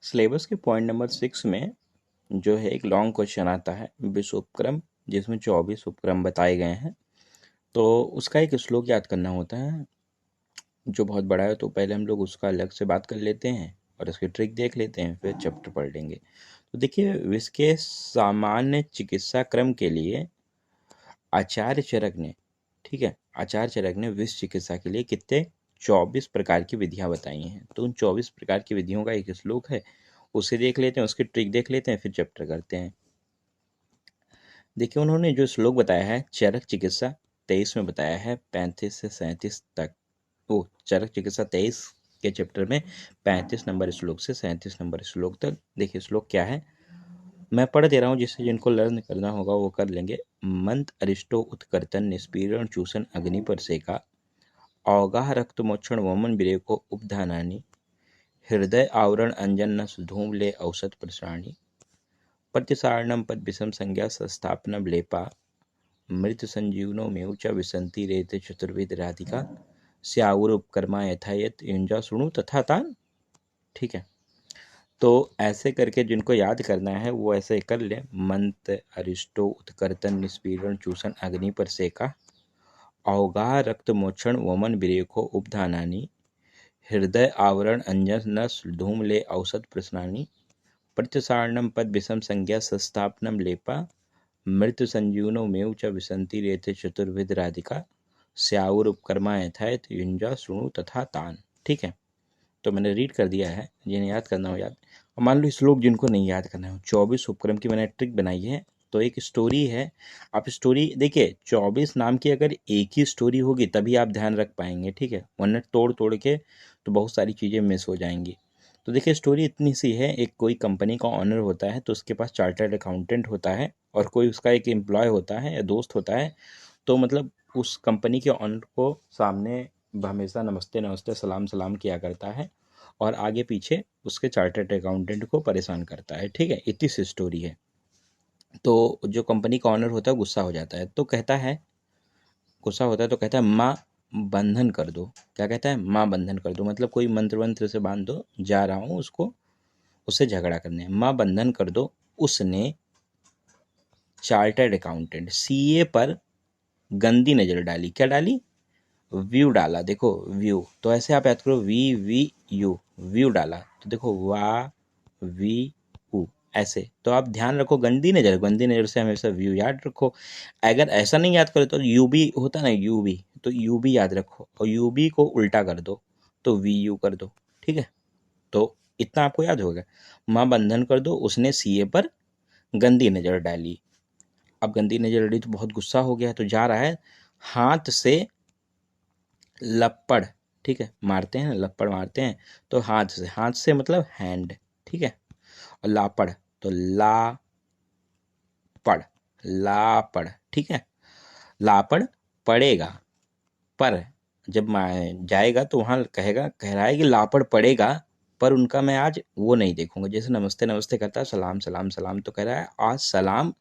Syllabus के point number 6 में जो है एक लॉन्ग क्वेश्चन आता है विश्व उपक्रम, जिसमें 24 उपक्रम बताए गए हैं। तो उसका एक श्लोक याद करना होता है जो बहुत बड़ा है। तो पहले हम लोग उसका अलग से बात कर लेते हैं और उसकी ट्रिक देख लेते हैं, फिर चैप्टर पढ़ लेंगे। तो देखिए, विश्व के सामान्य चिकित्सा क्रम के लिए आचार्य चरक ने, ठीक है, आचार्य चरक ने विश्व चिकित्सा के लिए कितने 24 प्रकार की विधियां बताई हैं। तो उन 24 प्रकार की विधियों का एक श्लोक है, उसे देख लेते हैं, उसकी ट्रिक देख लेते हैं, फिर चैप्टर करते हैं। देखिए, उन्होंने जो श्लोक बताया है चरक चिकित्सा 23 में बताया है 35 से 37 तक। वो चरक चिकित्सा 23 के चैप्टर में 35 नंबर श्लोक से 37 नंबर श्लोक तक। देखिए श्लोक क्या है, मैं पढ़ दे रहा हूँ, जिससे जिनको लर्न करना होगा वो कर लेंगे। मंत अरिष्टो उत्कर्तन निष्पीड़न चूषण अग्नि पर सेका, अवगाह रक्त मोक्षण वमन विरेको उपधानानि, हृदय आवरण अंजन न धूम ले औसत प्रसारणी, प्रतिसारणम पद विषम संज्ञा संस्थापनम लेपा, मृत संजीवनो में च विसंति रेते चतुर्विद राधिका, स्याउर उपकर्मा यथायत युंजा सुणु तथा तान। ठीक है, तो ऐसे करके जिनको याद करना है वो ऐसे कर ले। मंत अरिष्टो उत्कर्तन निष्पीड़न चूषण अग्नि पर सेका, अवगाह रक्त मोक्षण वमन विरेको उपधानानि, हृदय आवरण अंजन न धूम ले औसत प्रश्नानि, प्रत्यसारणम पद विषम संज्ञा संस्थापनम लेपा, मृत्यु संजीवनो मेव च विसंति रेते चतुर्विद राधिका, स्याउर उपकर्मा यथायत युंजा सुणु तथा तान। ठीक है, तो मैंने रीड कर दिया है, जिन्हें याद करना हो याद। और मान लो श्लोक जिनको नहीं याद करना हो, 24 उपक्रम की मैंने ट्रिक बनाई है। तो एक स्टोरी है, आप स्टोरी देखिए, 24 नाम की अगर एक ही स्टोरी होगी तभी आप ध्यान रख पाएंगे, ठीक है, वरना तोड़ तोड़ के तो बहुत सारी चीज़ें मिस हो जाएंगी। तो देखिए स्टोरी इतनी सी है, एक कोई कंपनी का ऑनर होता है, तो उसके पास चार्टर्ड अकाउंटेंट होता है और कोई उसका एक एम्प्लॉय होता है या दोस्त होता है। तो मतलब उस कंपनी के ऑनर को सामने हमेशा नमस्ते नमस्ते सलाम सलाम किया करता है और आगे पीछे उसके चार्टर्ड अकाउंटेंट को परेशान करता है। ठीक है, इतनी सी स्टोरी है। तो जो कंपनी का ऑनर होता है गुस्सा हो जाता है, तो कहता है, गुस्सा होता है तो कहता है माँ बंधन कर दो। क्या कहता है, माँ बंधन कर दो, मतलब कोई मंत्र वंत्र से बांध दो, जा रहा हूँ उसको, उससे झगड़ा करने। माँ बंधन कर दो। उसने चार्टर्ड अकाउंटेंट सीए पर गंदी नजर डाली। क्या डाली, व्यू डाला। देखो व्यू, तो ऐसे आप याद करो, वी वी यू, व्यू डाला। तो देखो वा वी ऊ, ऐसे। तो आप ध्यान रखो, गंदी नज़र से हमेशा व्यू याद रखो। अगर ऐसा नहीं याद करो तो यू भी होता ना, यू भी, तो यू भी याद रखो और यू भी को उल्टा कर दो तो वी यू कर दो। ठीक है, तो इतना आपको याद होगा। माँ बंधन कर दो, उसने सीए पर गंदी नज़र डाली। अब गंदी नज़र डाली तो बहुत गुस्सा हो गया, तो जा रहा है, हाथ से लपड़, ठीक है, मारते हैं, लपड़ मारते हैं, तो हाथ से मतलब हैंड, ठीक है, और लापड़ तो लापड़, ठीक है, लापड़ पड़ेगा। पर जब मैं जाएगा तो वहाँ कह रहा है कि लापड़ पड़ेगा, पर उनका मैं आज वो नहीं देखूंगा। जैसे नमस्ते नमस्ते करता है, सलाम सलाम सलाम, तो कह रहा है आज सलाम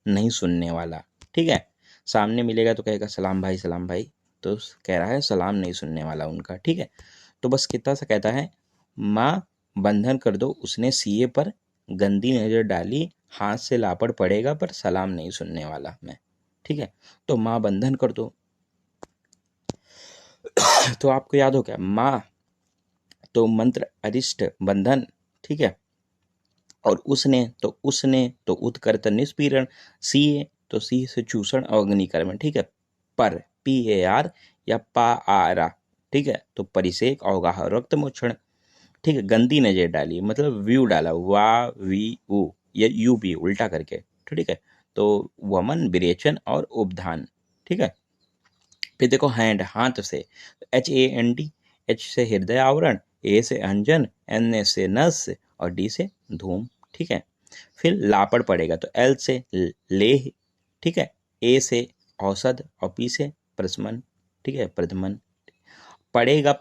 नहीं सुनने वाला। ठीक है, सामने मिलेगा तो कहेगा सलाम भाई, तो कह रहा है सलाम नहीं सुनने वाला उनका। ठीक है, तो बस कितना सा कहता है, माँ बंधन कर दो, उसने सीए पर गंदी नजर डाली, हाथ से लापड़ पड़ेगा पर सलाम नहीं सुनने वाला मैं। ठीक है, तो माँ बंधन कर दो। तो आपको याद हो क्या, माँ तो मंत्र अरिष्ट बंधन, ठीक है, और उसने तो उत्कर्तन निष्पीड़न, सीए तो सी से चूषण और अग्निकर्मण। ठीक है, पर PAR या पारा, ठीक है, तो परिसेक अवगाह रक्त मोक्षण। ठीक है, गंदी नजर डाली मतलब व्यू डाला, वा वी ऊ या यू भी उल्टा करके। ठीक है, तो वमन विरेचन और उपधान। ठीक है, फिर देखो हैंड, हाथ से, HAND, H से हृदय आवरण, A से अंजन, N से नस और D से धूम। ठीक है, फिर लापड़ पड़ेगा तो L से लेह, ठीक है, A से औषध और P से प्रशमन, ठीक है, प्रधमन। पड़ेगा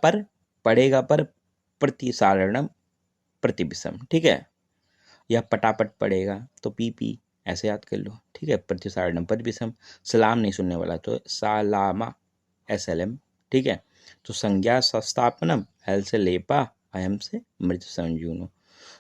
पर प्रतिसारणम प्रतिविषम, ठीक है, या पटापट पड़ेगा तो PP, ऐसे याद कर लो। ठीक है, प्रतिसारणम प्रतिविषम। सलाम नहीं सुनने वाला तो सालामा, SLM। ठीक है, तो संज्ञा संस्थापनम, L से लेपा, अयम से मृत संजीवनो।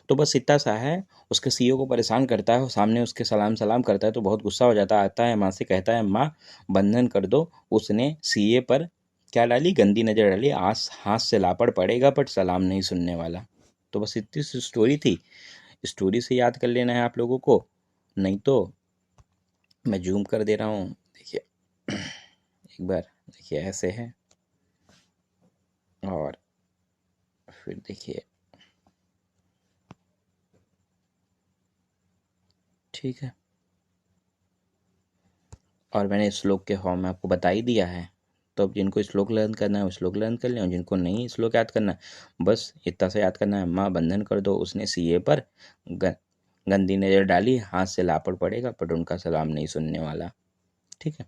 तो बस इतना सा है। उसके सीईओ को परेशान करता है, सामने उसके सलाम सलाम करता है तो बहुत गुस्सा हो जाता है, आता है माँ से कहता है माँ बंधन कर दो। उसने सीए पर क्या डाली, गंदी नज़र डाली, आस हाथ से लापड़ पड़ेगा पर सलाम नहीं सुनने वाला। तो बस इतनी सी स्टोरी थी। स्टोरी से याद कर लेना है आप लोगों को, नहीं तो मैं जूम कर दे रहा हूँ, देखिए एक बार, देखिए ऐसे है और फिर देखिए, ठीक है। और मैंने श्लोक के फॉर्म में आपको बता ही दिया है। तो अब जिनको श्लोक लर्न करना है वो श्लोक लर्न कर लें, और जिनको नहीं श्लोक याद करना है बस इतना सा याद करना है, माँ बंधन कर दो, उसने सीए पर गंदी नज़र डाली, हाथ से लापड़ पड़ेगा पर उनका सलाम नहीं सुनने वाला। ठीक है।